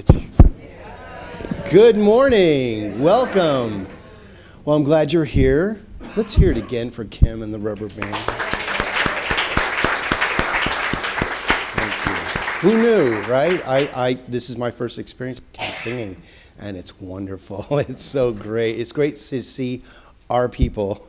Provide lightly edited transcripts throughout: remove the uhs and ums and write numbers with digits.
switch. Good morning. Welcome. Well, I'm glad you're here. Let's hear it again for Kim and the rubber band. Thank you. Who knew, right? This is my first experience singing, and it's wonderful. It's so great. It's great to see our people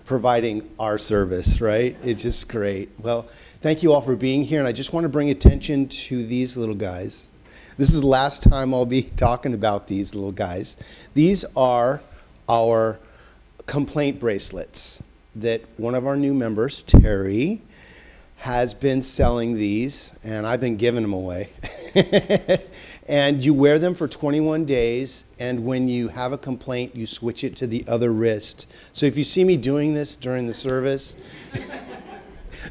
providing our service, right? It's just great. Well, thank you all for being here, and I just want to bring attention to these little guys. This is the last time I'll be talking about these little guys. These are our complaint bracelets that one of our new members, Terry, has been selling these, and I've been giving them away. And you wear them for 21 days, and when you have a complaint, you switch it to the other wrist. So if you see me doing this during the service,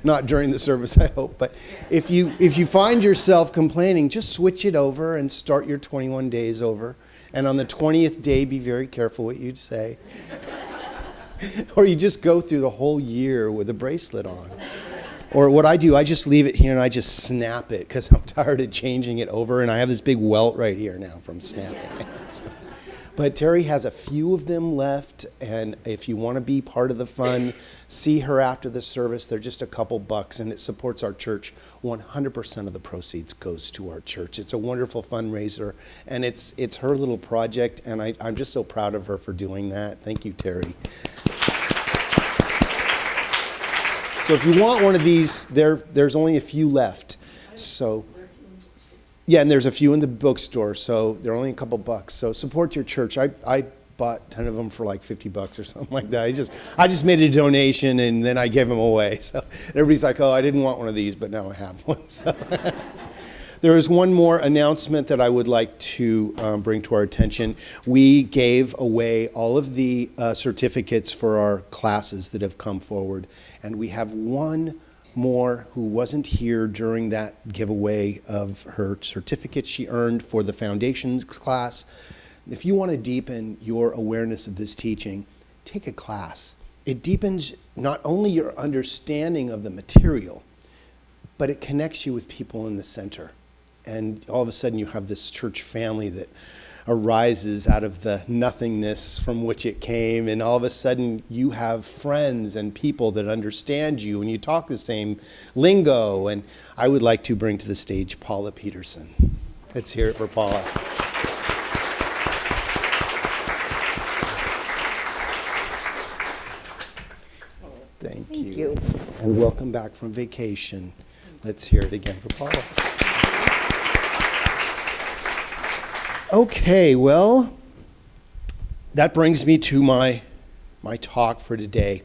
not during the service, I hope, but if you find yourself complaining, just switch it over and start your 21 days over. And on the 20th day, be very careful what you'd say. Or you just go through the whole year with a bracelet on. Or what I do, I just leave it here and I just snap it because I'm tired of changing it over, and I have this big welt right here now from snapping it. So. But Terry has a few of them left, and if you want to be part of the fun, see her after the service. They're just a couple bucks, and it supports our church. 100% of the proceeds goes to our church. It's a wonderful fundraiser, and it's her little project, and I'm just so proud of her for doing that. Thank you, Terry. So if you want one of these, there's only a few left. So, yeah, and there's a few in the bookstore, so they're only a couple bucks. So support your church. I bought 10 of them for like $50 or something like that. I just made a donation and then I gave them away. So everybody's like, oh, I didn't want one of these, but now I have one. So. There is one more announcement that I would like to bring to our attention. We gave away all of the certificates for our classes that have come forward, and we have one more who wasn't here during that giveaway of her certificate she earned for the foundations class. If you want to deepen your awareness of this teaching, take a class. It deepens not only your understanding of the material, but it connects you with people in the center. And all of a sudden you have this church family that arises out of the nothingness from which it came, and all of a sudden you have friends and people that understand you, and you talk the same lingo. And I would like to bring to the stage Paula Peterson. Let's hear it for Paula. Thank you. And welcome back from vacation. Let's hear it again for Paula. Okay, well, that brings me to my talk for today.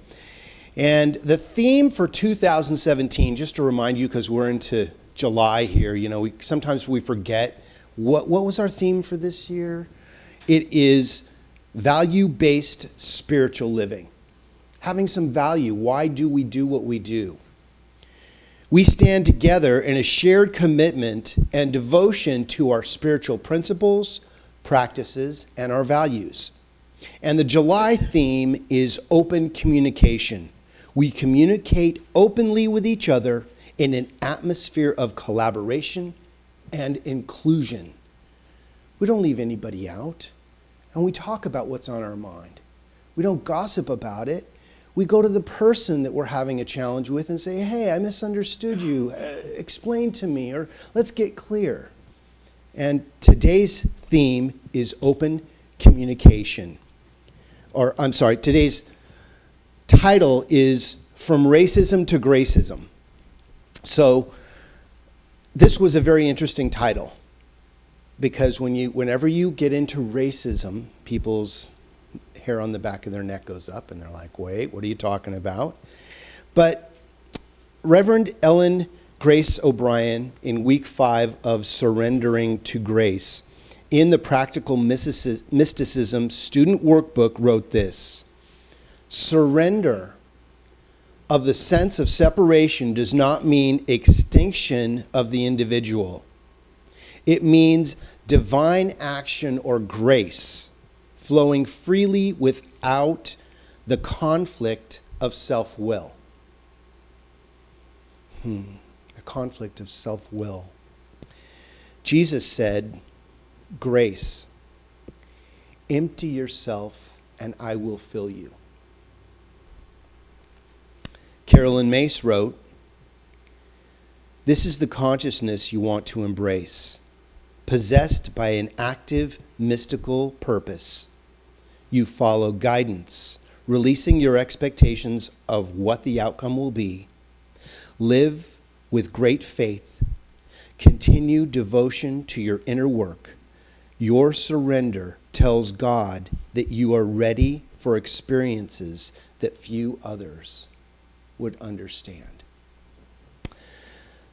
And the theme for 2017, just to remind you, because we're into July here, sometimes we forget what was our theme for this year. It is value-based spiritual living. Having some value. Why do we do what we do? We stand together in a shared commitment and devotion to our spiritual principles, practices, and our values. And the July theme is open communication. We communicate openly with each other in an atmosphere of collaboration and inclusion. We don't leave anybody out, and we talk about what's on our mind. We don't gossip about it. We go to the person that we're having a challenge with and say, hey, I misunderstood you. Explain to me, or let's get clear. And today's theme is open communication. Today's title is From Racism to Gracism. So this was a very interesting title, because whenever you get into racism, people's hair on the back of their neck goes up, and they're like, wait, what are you talking about? But Reverend Ellen Grace O'Brien, in week 5 of Surrendering to Grace, in the Practical Mysticism student workbook, wrote this: surrender of the sense of separation does not mean extinction of the individual. It means divine action or grace flowing freely without the conflict of self-will. A conflict of self-will. Jesus said, Grace. Empty yourself and I will fill you. Carolyn Mace wrote, "This is the consciousness you want to embrace. Possessed by an active, mystical purpose, you follow guidance, releasing your expectations of what the outcome will be. Live with great faith. Continue devotion to your inner work. Your surrender tells God that you are ready for experiences that few others would understand."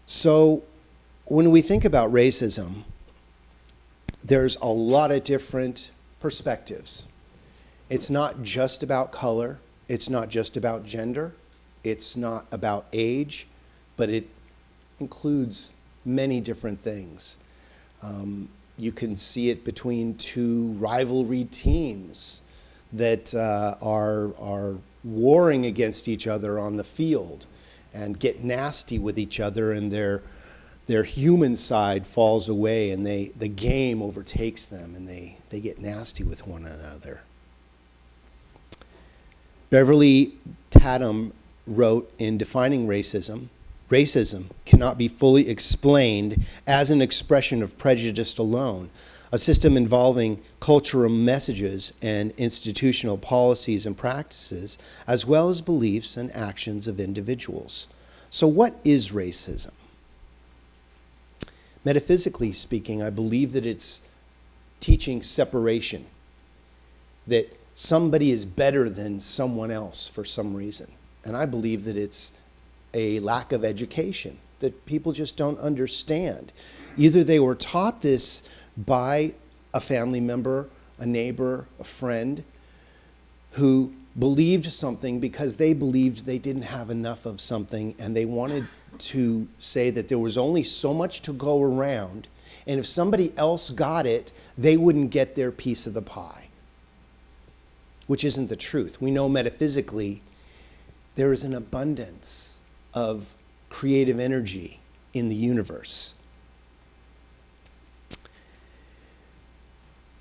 So when we think about racism, there's a lot of different perspectives. It's not just about color. It's not just about gender. It's not about age, but it includes many different things. You can see it between two rivalry teams that are warring against each other on the field and get nasty with each other, and their human side falls away and the game overtakes them and they get nasty with one another. Beverly Tatum wrote in Defining Racism, "Racism cannot be fully explained as an expression of prejudice alone. A system involving cultural messages and institutional policies and practices, as well as beliefs and actions of individuals." So what is racism? Metaphysically speaking, I believe that it's teaching separation, that somebody is better than someone else for some reason. And I believe that it's a lack of education, that people just don't understand. Either they were taught this by a family member, a neighbor, a friend, who believed something because they believed they didn't have enough of something, and they wanted to say that there was only so much to go around, and if somebody else got it, they wouldn't get their piece of the pie, which isn't the truth. We know metaphysically there is an abundance of creative energy in the universe.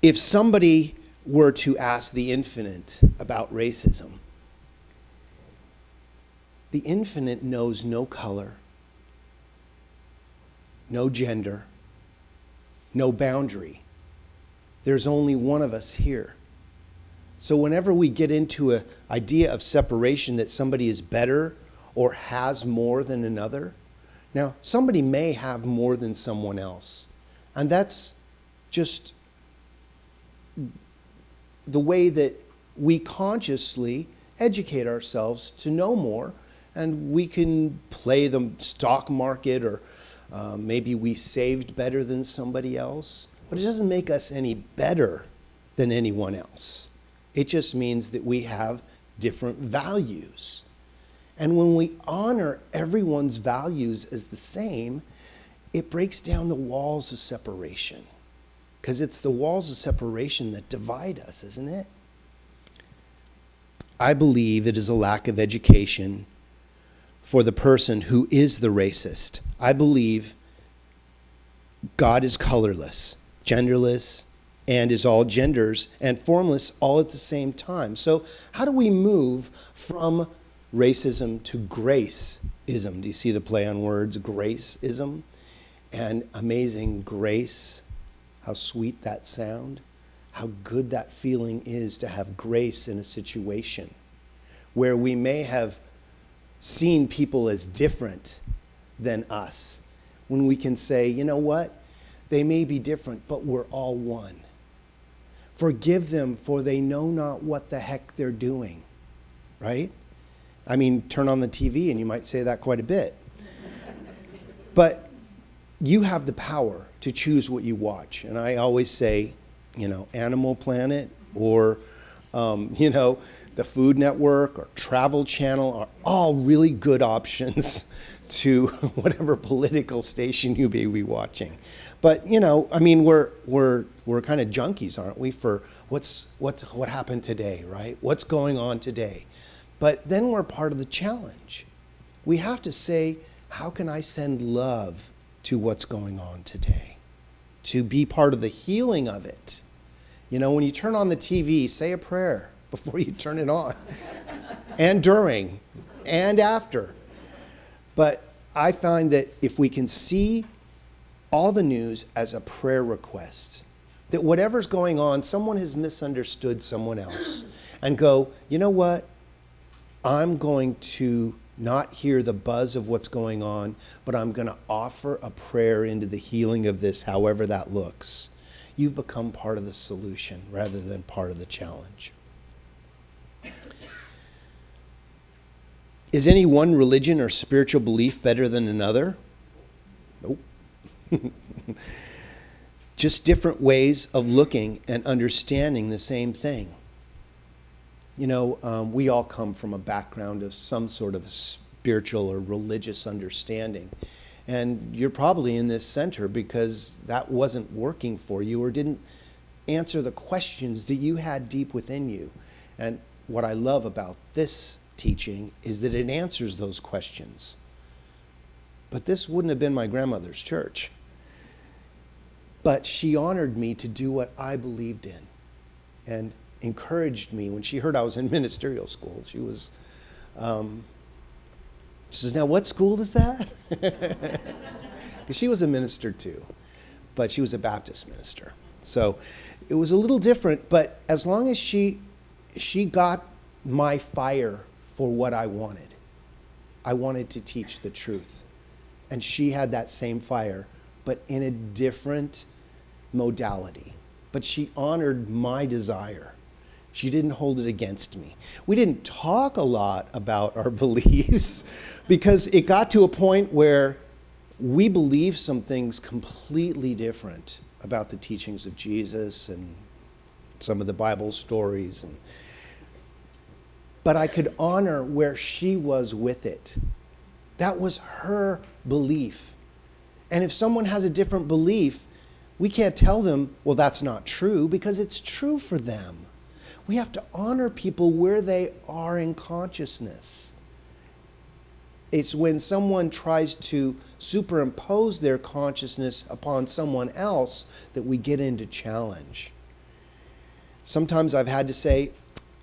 If somebody were to ask the infinite about racism, the infinite knows no color, no gender, no boundary. There's only one of us here. So whenever we get into an idea of separation, that somebody is better or has more than another, now somebody may have more than someone else, and that's just the way that we consciously educate ourselves to know more, and we can play the stock market, or maybe we saved better than somebody else, but it doesn't make us any better than anyone else. It just means that we have different values. And when we honor everyone's values as the same, it breaks down the walls of separation. Because it's the walls of separation that divide us, isn't it? I believe it is a lack of education for the person who is the racist. I believe God is colorless, genderless, and is all genders and formless all at the same time. So how do we move from racism to gracism? Do you see the play on words, gracism and amazing grace? How sweet that sound, how good that feeling is to have grace in a situation where we may have seen people as different than us. When we can say, you know what, they may be different, but we're all one. Forgive them, for they know not what the heck they're doing, right? I mean, turn on the TV and you might say that quite a bit. But you have the power to choose what you watch. And I always say, Animal Planet or, the Food Network or Travel Channel are all really good options to whatever political station you may be watching. But, we're kind of junkies, aren't we, for what happened today, right? What's going on today? But then we're part of the challenge. We have to say, how can I send love to what's going on today? to be part of the healing of it. You know, when you turn on the TV, say a prayer before you turn it on, and during, and after. But I find that if we can see all the news as a prayer request, that whatever's going on, someone has misunderstood someone else, and go, you know what? I'm going to not hear the buzz of what's going on, but I'm going to offer a prayer into the healing of this, however that looks. You've become part of the solution rather than part of the challenge. Is any one religion or spiritual belief better than another? Nope. Just different ways of looking and understanding the same thing. You know, we all come from a background of some sort of spiritual or religious understanding. And you're probably in this center because that wasn't working for you or didn't answer the questions that you had deep within you. And what I love about this teaching is that it answers those questions. But this wouldn't have been my grandmother's church. But she honored me to do what I believed in and encouraged me. When she heard I was in ministerial school, she was, she says, now what school is that? Because she was a minister too, but she was a Baptist minister. So it was a little different, but as long as she got my fire for what I wanted to teach the truth. And she had that same fire, but in a different modality. But she honored my desire. She didn't hold it against me. We didn't talk a lot about our beliefs because it got to a point where we believed some things completely different about the teachings of Jesus and some of the Bible stories. But I could honor where she was with it. That was her belief. And if someone has a different belief, we can't tell them, well, that's not true, because it's true for them. We have to honor people where they are in consciousness. It's when someone tries to superimpose their consciousness upon someone else that we get into challenge. Sometimes I've had to say,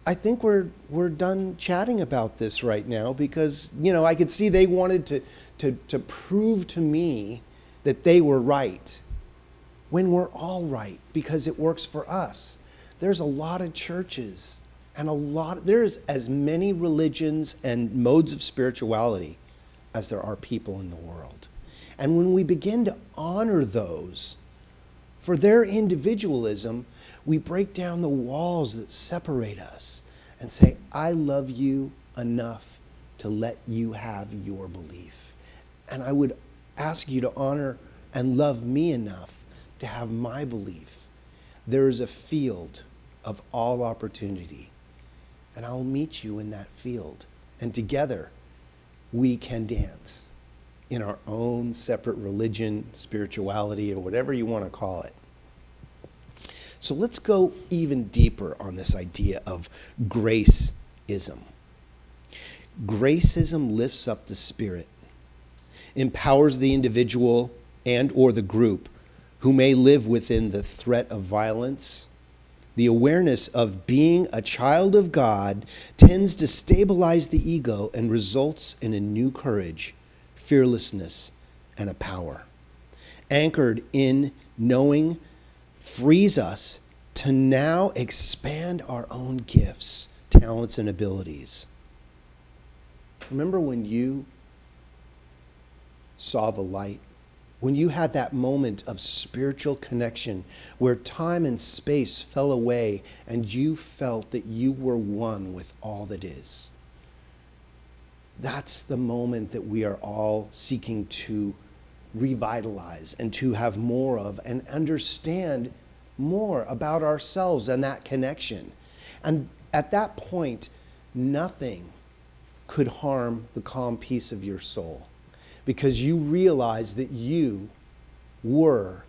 I think we're done chatting about this right now because, you know, I could see they wanted to prove to me that they were right when we're all right because it works for us. There's a lot of churches and there's as many religions and modes of spirituality as there are people in the world. And when we begin to honor those for their individualism, we break down the walls that separate us and say, I love you enough to let you have your belief. And I would ask you to honor and love me enough to have my belief. There is a field of all opportunity, and I'll meet you in that field. And together, we can dance in our own separate religion, spirituality, or whatever you want to call it. So let's go even deeper on this idea of gracism. Gracism lifts up the spirit, empowers the individual and or the group who may live within the threat of violence. The awareness of being a child of God tends to stabilize the ego and results in a new courage, fearlessness, and a power. Anchored in knowing frees us to now expand our own gifts, talents, and abilities. Remember when you saw the light? When you had that moment of spiritual connection where time and space fell away and you felt that you were one with all that is. That's the moment that we are all seeking to revitalize and to have more of and understand more about ourselves and that connection. And at that point, nothing could harm the calm peace of your soul because you realize that you were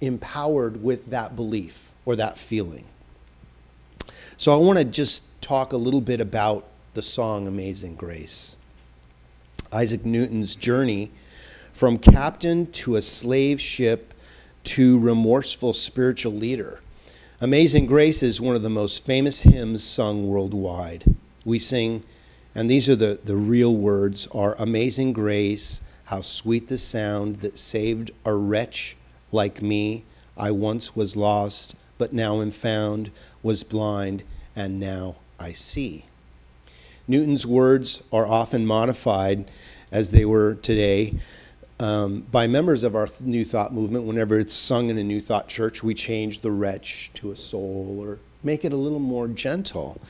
empowered with that belief or that feeling. So I want to just talk a little bit about the song Amazing Grace. Isaac Newton's journey from captain to a slave ship to remorseful spiritual leader. Amazing Grace is one of the most famous hymns sung worldwide. We sing, and these are the real words, are Amazing Grace, how sweet the sound that saved a wretch like me. I once was lost, but now am found, was blind, and now I see. Newton's words are often modified, as they were today, by members of our New Thought movement. Whenever it's sung in a New Thought church, we change the wretch to a soul or make it a little more gentle.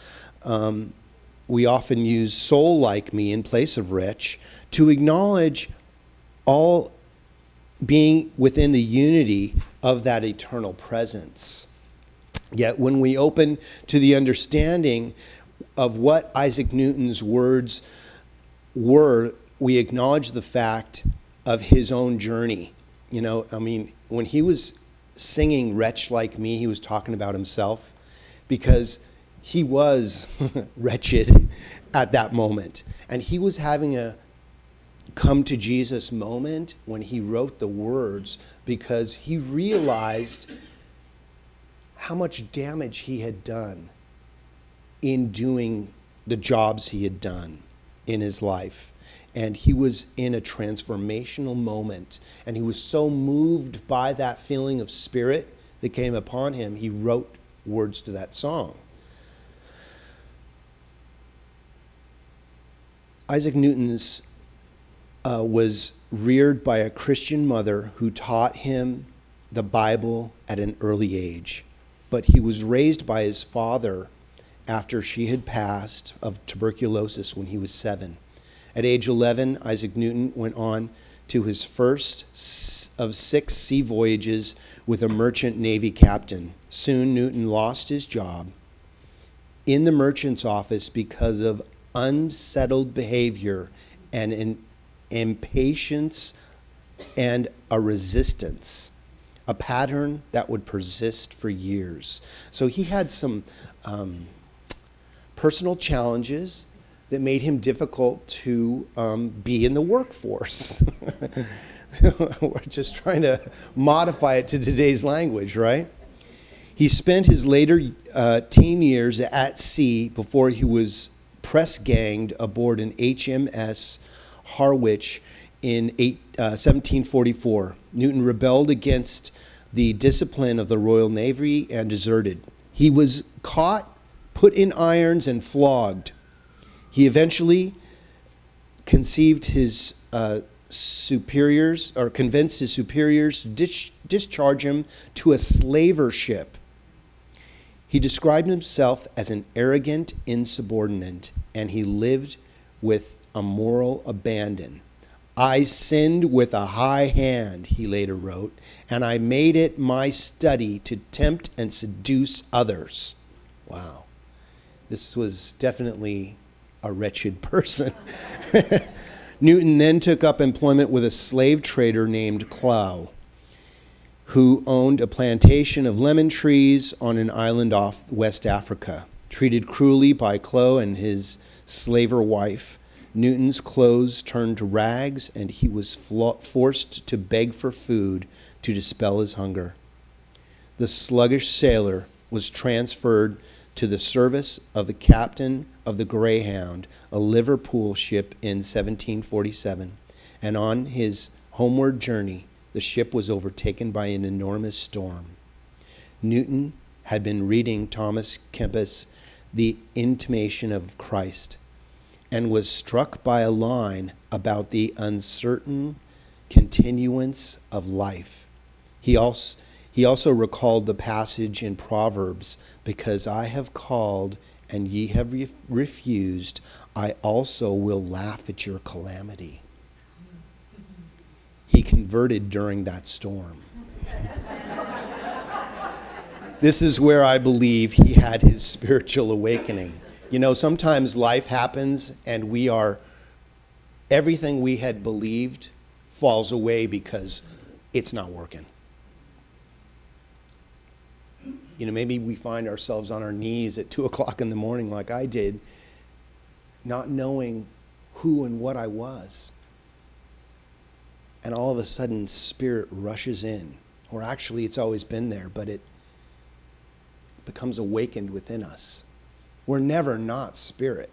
We often use soul like me in place of wretch to acknowledge all being within the unity of that eternal presence. Yet when we open to the understanding of what Isaac Newton's words were, we acknowledge the fact of his own journey. You know, I mean, when he was singing Wretch Like Me, he was talking about himself because he was wretched at that moment. And he was having a come to Jesus moment when he wrote the words because he realized how much damage he had done in doing the jobs he had done in his life. And he was in a transformational moment. And he was so moved by that feeling of spirit that came upon him, he wrote words to that song. Isaac Newton's was reared by a Christian mother who taught him the Bible at an early age. But he was raised by his father after she had passed of tuberculosis when he was 7. At age 11, Isaac Newton went on to his first of 6 sea voyages with a merchant navy captain. Soon, Newton lost his job in the merchant's office because of unsettled behavior and an impatience and a resistance, a pattern that would persist for years. So he had some personal challenges that made him difficult to be in the workforce. We're just trying to modify it to today's language, right? He spent his later teen years at sea before he was press-ganged aboard an HMS Harwich in 1744. Newton rebelled against the discipline of the Royal Navy and deserted. He was caught, put in irons, and flogged. He eventually convinced his superiors to discharge him to a slaver ship. He described himself as an arrogant insubordinate, and he lived with a moral abandon. I sinned with a high hand, he later wrote, and I made it my study to tempt and seduce others. Wow. This was definitely a wretched person. Newton then took up employment with a slave trader named Clow, who owned a plantation of lemon trees on an island off West Africa. Treated cruelly by Clow and his slaver wife, Newton's clothes turned to rags, and he was forced to beg for food to dispel his hunger. The sluggish sailor was transferred to the service of the captain of the Greyhound, a Liverpool ship, in 1747. And on his homeward journey, the ship was overtaken by an enormous storm. Newton had been reading Thomas Kempis' The Intimation of Christ, and was struck by a line about the uncertain continuance of life. He also recalled the passage in Proverbs, because I have called and ye have refused, I also will laugh at your calamity. He converted during that storm. This is where I believe he had his spiritual awakening. You know, sometimes life happens and everything we had believed falls away because it's not working. You know, maybe we find ourselves on our knees at 2 o'clock in the morning like I did, not knowing who and what I was. And all of a sudden, Spirit rushes in. Or actually, it's always been there, but it becomes awakened within us. We're never not spirit.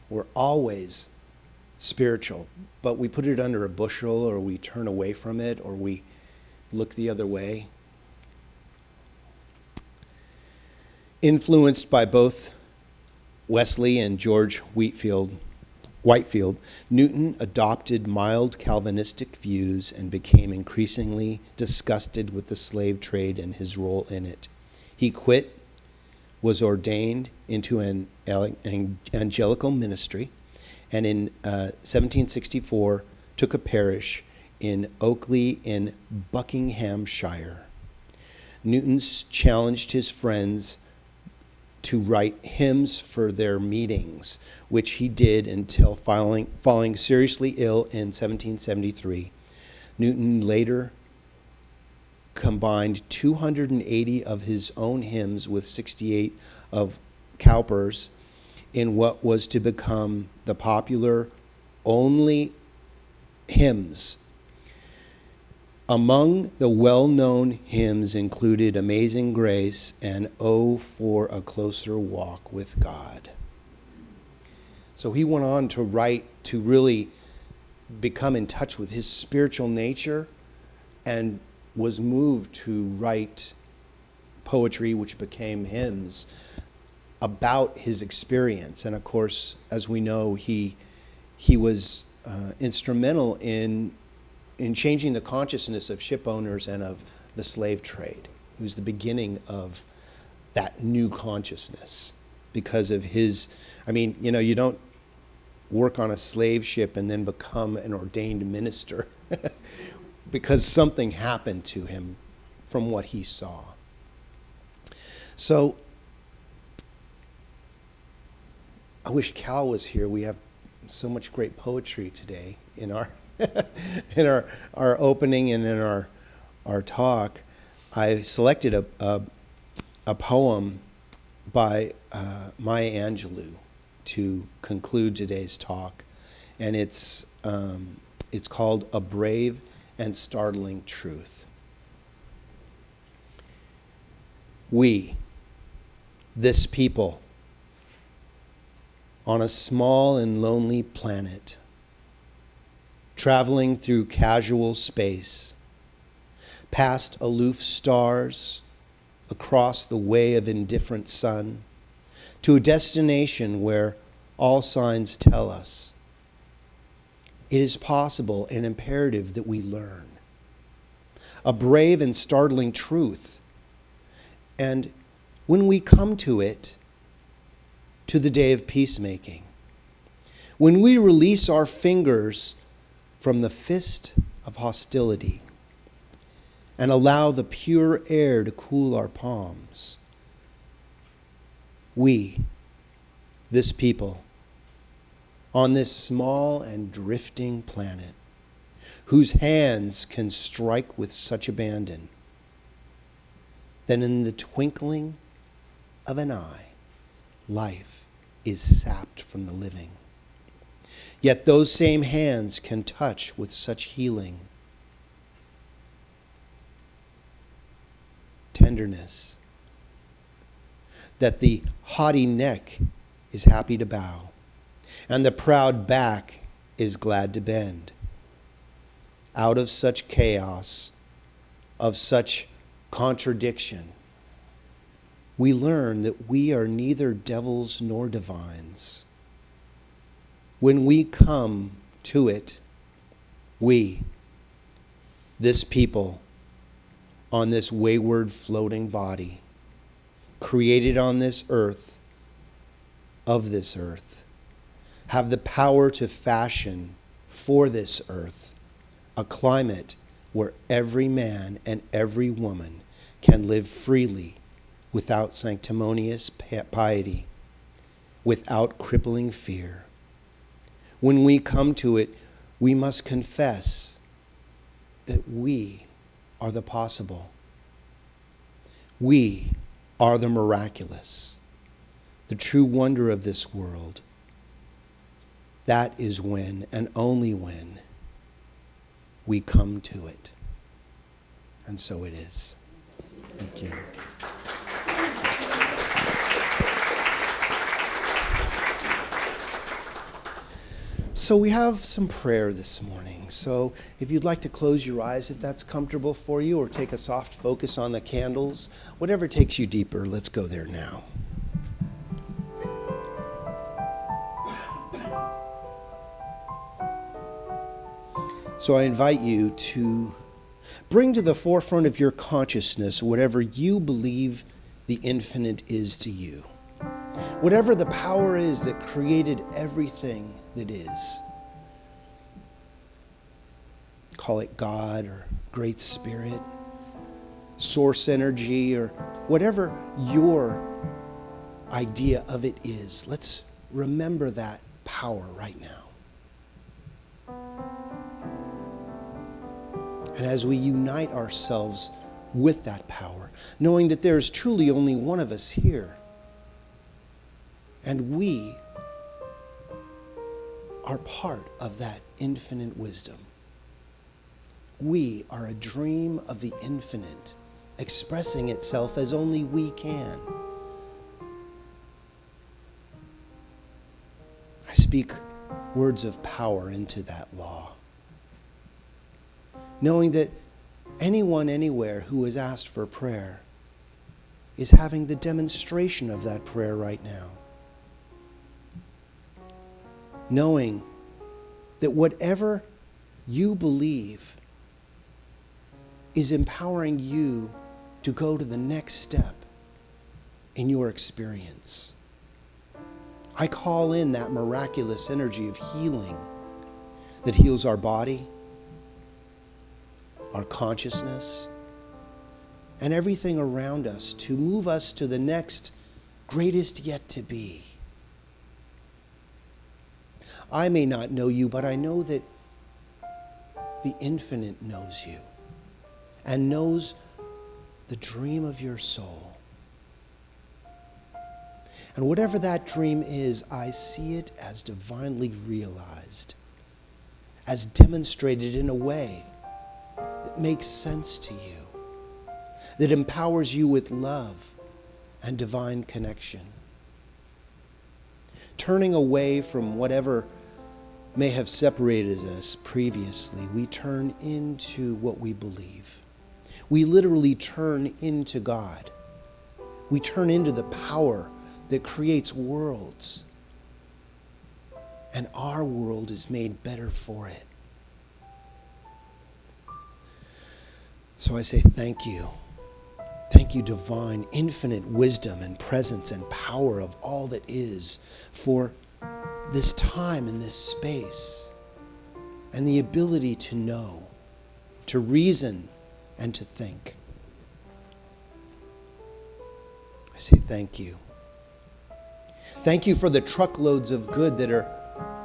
We're always spiritual, but we put it under a bushel, or we turn away from it, or we look the other way. Influenced by both Wesley and George Whitefield, Newton adopted mild Calvinistic views and became increasingly disgusted with the slave trade and his role in it. He quit, was ordained into an evangelical ministry, and in 1764 took a parish in Oakley in Buckinghamshire. Newton challenged his friends to write hymns for their meetings, which he did until falling seriously ill in 1773. Newton later combined 280 of his own hymns with 68 of Cowper's in what was to become the popular only hymns. Among the well-known hymns included Amazing Grace and Oh, for a Closer Walk with God. So he went on to write, to really become in touch with his spiritual nature, and was moved to write poetry, which became hymns, about his experience. And of course, as we know, he was instrumental in changing the consciousness of ship owners and of the slave trade. He was the beginning of that new consciousness because of his, you don't work on a slave ship and then become an ordained minister because something happened to him from what he saw. So I wish Cal was here. We have so much great poetry today in our in our opening and in our talk. I selected a poem by Maya Angelou to conclude today's talk, and it's called A Brave and Startling Truth. We, this people, on a small and lonely planet, traveling through casual space, past aloof stars, across the way of indifferent sun, to a destination where all signs tell us it is possible and imperative that we learn. A brave and startling truth. And when we come to it, to the day of peacemaking, when we release our fingers from the fist of hostility and allow the pure air to cool our palms, we, this people, on this small and drifting planet, whose hands can strike with such abandon that in the twinkling of an eye, life is sapped from the living. Yet those same hands can touch with such healing, tenderness, that the haughty neck is happy to bow, and the proud back is glad to bend. Out of such chaos, of such contradiction, we learn that we are neither devils nor divines. When we come to it, we, this people, on this wayward floating body, created on this earth, of this earth, have the power to fashion for this earth a climate where every man and every woman can live freely without sanctimonious piety, without crippling fear. When we come to it, we must confess that we are the possible. We are the miraculous, the true wonder of this world. That is when, and only when, we come to it. And so it is. Thank you. So we have some prayer this morning. So if you'd like to close your eyes, if that's comfortable for you, or take a soft focus on the candles, whatever takes you deeper, let's go there now. So I invite you to bring to the forefront of your consciousness whatever you believe the infinite is to you. Whatever the power is that created everything that is. Call it God or Great Spirit, source energy, or whatever your idea of it is. Let's remember that power right now. And as we unite ourselves with that power, knowing that there is truly only one of us here, and we are part of that infinite wisdom. We are a dream of the infinite, expressing itself as only we can. I speak words of power into that law, knowing that anyone, anywhere who has asked for prayer is having the demonstration of that prayer right now. Knowing that whatever you believe is empowering you to go to the next step in your experience. I call in that miraculous energy of healing that heals our body, our consciousness, and everything around us to move us to the next greatest yet to be. I may not know you, but I know that the infinite knows you and knows the dream of your soul. And whatever that dream is, I see it as divinely realized, as demonstrated in a way that makes sense to you, that empowers you with love and divine connection. Turning away from whatever may have separated us previously, we turn into what we believe. We literally turn into God. We turn into the power that creates worlds. And our world is made better for it. So I say thank you. Thank you, divine, infinite wisdom and presence and power of all that is, for this time and this space, and the ability to know, to reason, and to think. I say thank you. Thank you for the truckloads of good that are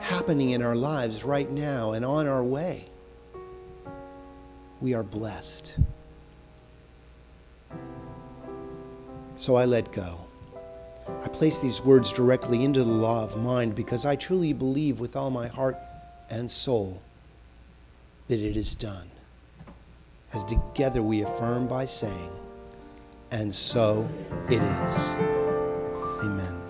happening in our lives right now and on our way. We are blessed. So I let go. I place these words directly into the law of mind because I truly believe with all my heart and soul that it is done. As together we affirm by saying, and so it is. Amen.